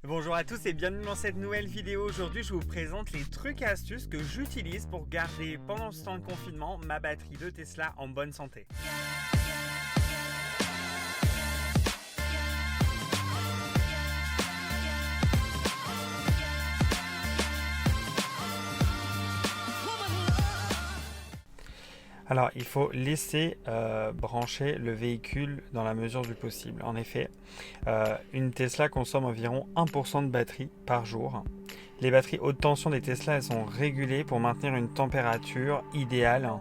Bonjour à tous et bienvenue dans cette nouvelle vidéo. Aujourd'hui, je vous présente les trucs et astuces que j'utilise pour garder pendant ce temps de confinement ma batterie de Tesla en bonne santé. Alors, il faut laisser brancher le véhicule dans la mesure du possible. En effet, une Tesla consomme environ 1% de batterie par jour. Les batteries haute tension des Tesla, elles sont régulées pour maintenir une température idéale.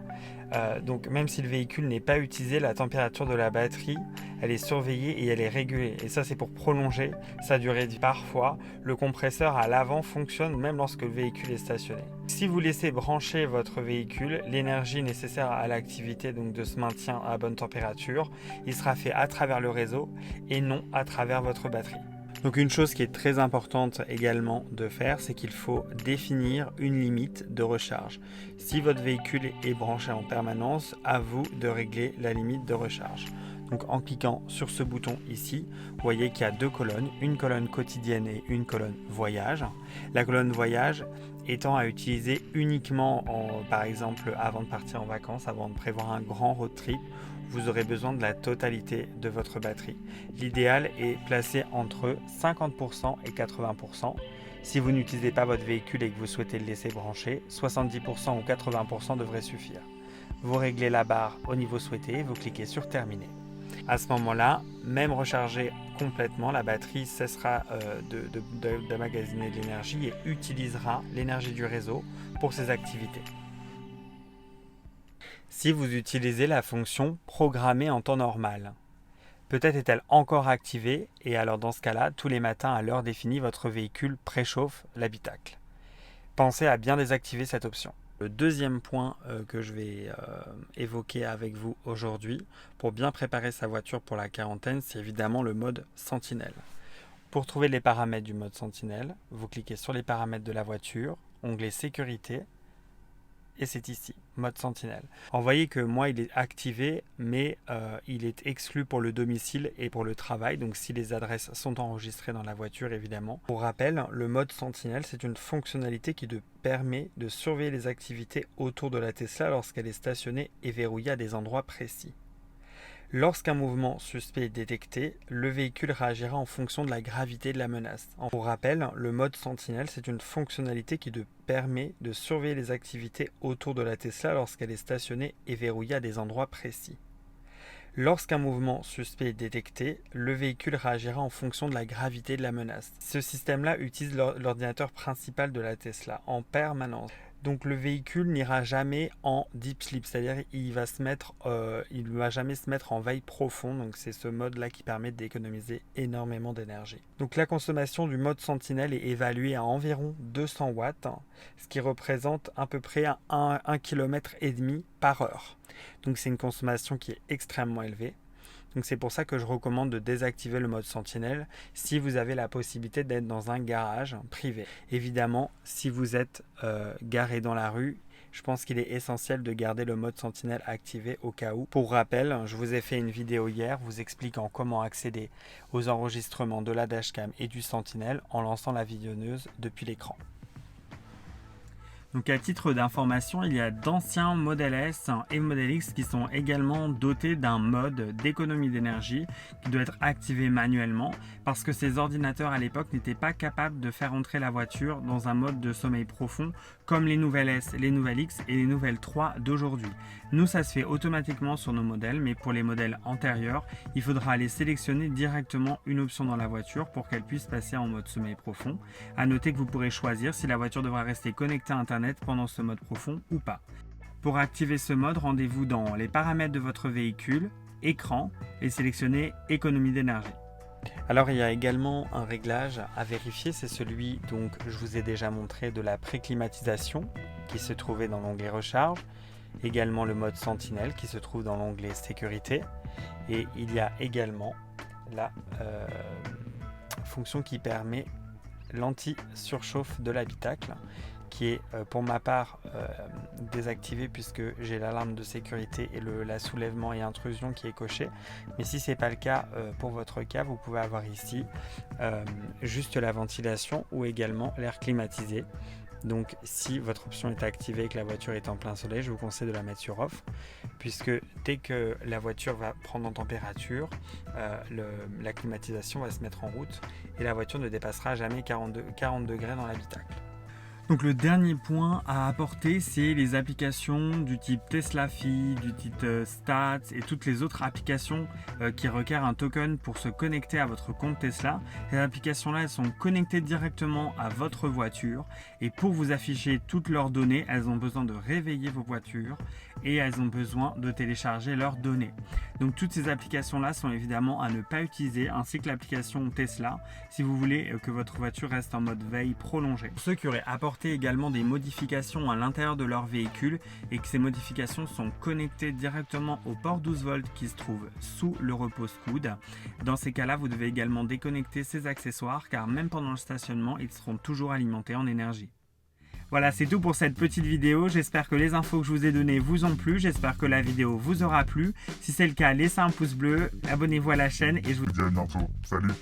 Donc, même si le véhicule n'est pas utilisé, la température de la batterie, elle est surveillée et elle est régulée. Et ça, c'est pour prolonger sa durée de vie. Parfois, le compresseur à l'avant fonctionne même lorsque le véhicule est stationné. Si vous laissez brancher votre véhicule, l'énergie nécessaire à l'activité donc de ce maintien à bonne température, il sera fait à travers le réseau et non à travers votre batterie. Donc une chose qui est très importante également de faire, c'est qu'il faut définir une limite de recharge. Si votre véhicule est branché en permanence, à vous de régler la limite de recharge. Donc en cliquant sur ce bouton ici, vous voyez qu'il y a deux colonnes, une colonne quotidienne et une colonne voyage. La colonne voyage étant à utiliser uniquement, par exemple, avant de partir en vacances, avant de prévoir un grand road trip, vous aurez besoin de la totalité de votre batterie. L'idéal est placé entre 50% et 80%. Si vous n'utilisez pas votre véhicule et que vous souhaitez le laisser brancher, 70% ou 80% devrait suffire. Vous réglez la barre au niveau souhaité, vous cliquez sur terminer. À ce moment-là, même rechargée complètement, la batterie cessera d'emmagasiner de l'énergie et utilisera l'énergie du réseau pour ses activités. Si vous utilisez la fonction programmer en temps normal, peut-être est-elle encore activée et alors dans ce cas-là, tous les matins à l'heure définie, votre véhicule préchauffe l'habitacle. Pensez à bien désactiver cette option. Le deuxième point que je vais évoquer avec vous aujourd'hui pour bien préparer sa voiture pour la quarantaine, c'est évidemment le mode sentinelle. Pour trouver les paramètres du mode sentinelle, vous cliquez sur les paramètres de la voiture, onglet sécurité, et c'est ici, mode sentinelle. Alors, vous voyez que moi il est activé, mais il est exclu pour le domicile et pour le travail, donc si les adresses sont enregistrées dans la voiture évidemment. Pour rappel, le mode sentinelle, c'est une fonctionnalité qui te permet de surveiller les activités autour de la Tesla lorsqu'elle est stationnée et verrouillée à des endroits précis. Lorsqu'un mouvement suspect est détecté, le véhicule réagira en fonction de la gravité de la menace. Pour rappel, le mode sentinelle, c'est une fonctionnalité qui te permet de surveiller les activités autour de la Tesla lorsqu'elle est stationnée et verrouillée à des endroits précis. Lorsqu'un mouvement suspect est détecté, le véhicule réagira en fonction de la gravité de la menace. Ce système-là utilise l'ordinateur principal de la Tesla en permanence. Donc le véhicule n'ira jamais en deep sleep, c'est-à-dire il ne va jamais se mettre en veille profonde. Donc c'est ce mode-là qui permet d'économiser énormément d'énergie. Donc la consommation du mode sentinelle est évaluée à environ 200 watts, ce qui représente à peu près 1,5 km par heure. Donc c'est une consommation qui est extrêmement élevée. Donc c'est pour ça que je recommande de désactiver le mode sentinelle si vous avez la possibilité d'être dans un garage privé. Évidemment, si vous êtes garé dans la rue, je pense qu'il est essentiel de garder le mode sentinelle activé au cas où. Pour rappel, je vous ai fait une vidéo hier vous expliquant comment accéder aux enregistrements de la dashcam et du sentinelle en lançant la vidéonneuse depuis l'écran. Donc à titre d'information, il y a d'anciens Model S et Model X qui sont également dotés d'un mode d'économie d'énergie qui doit être activé manuellement parce que ces ordinateurs à l'époque n'étaient pas capables de faire entrer la voiture dans un mode de sommeil profond comme les nouvelles S, les nouvelles X et les nouvelles 3 d'aujourd'hui. Nous, ça se fait automatiquement sur nos modèles, mais pour les modèles antérieurs, il faudra aller sélectionner directement une option dans la voiture pour qu'elle puisse passer en mode sommeil profond. À noter que vous pourrez choisir si la voiture devra rester connectée à Internet pendant ce mode profond ou pas. Pour activer ce mode, rendez-vous dans les paramètres de votre véhicule, écran et sélectionnez économie d'énergie. Alors il y a également un réglage à vérifier, c'est celui donc je vous ai déjà montré de la préclimatisation qui se trouvait dans l'onglet recharge, également le mode sentinelle qui se trouve dans l'onglet sécurité et il y a également la fonction qui permet l'anti-surchauffe de l'habitacle, qui est pour ma part désactivé puisque j'ai l'alarme de sécurité et la soulèvement et intrusion qui est coché. Mais si ce n'est pas le cas pour votre cas, vous pouvez avoir ici juste la ventilation ou également l'air climatisé. Donc si votre option est activée et que la voiture est en plein soleil, je vous conseille de la mettre sur off, puisque dès que la voiture va prendre en température, la climatisation va se mettre en route et la voiture ne dépassera jamais 40 degrés dans l'habitacle. Donc le dernier point à apporter, c'est les applications du type Tesla-Fi, du type Stats et toutes les autres applications qui requièrent un token pour se connecter à votre compte Tesla. Ces applications-là, elles sont connectées directement à votre voiture et pour vous afficher toutes leurs données, elles ont besoin de réveiller vos voitures et elles ont besoin de télécharger leurs données. Donc toutes ces applications-là sont évidemment à ne pas utiliser, ainsi que l'application Tesla, si vous voulez que votre voiture reste en mode veille prolongée. Pour ceux qui auraient apporté également des modifications à l'intérieur de leur véhicule et que ces modifications sont connectées directement au port 12 volts qui se trouve sous le repose-coude, dans ces cas-là, vous devez également déconnecter ces accessoires car même pendant le stationnement, ils seront toujours alimentés en énergie. Voilà, c'est tout pour cette petite vidéo. J'espère que les infos que je vous ai données vous ont plu. J'espère que la vidéo vous aura plu. Si c'est le cas, laissez un pouce bleu, abonnez-vous à la chaîne et je vous dis à bientôt. Salut!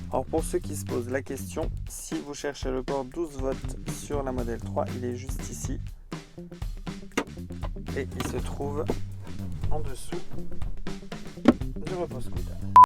Alors pour ceux qui se posent la question, si vous cherchez le port 12 volts sur la Model 3, il est juste ici. Et il se trouve en dessous du repose-coude.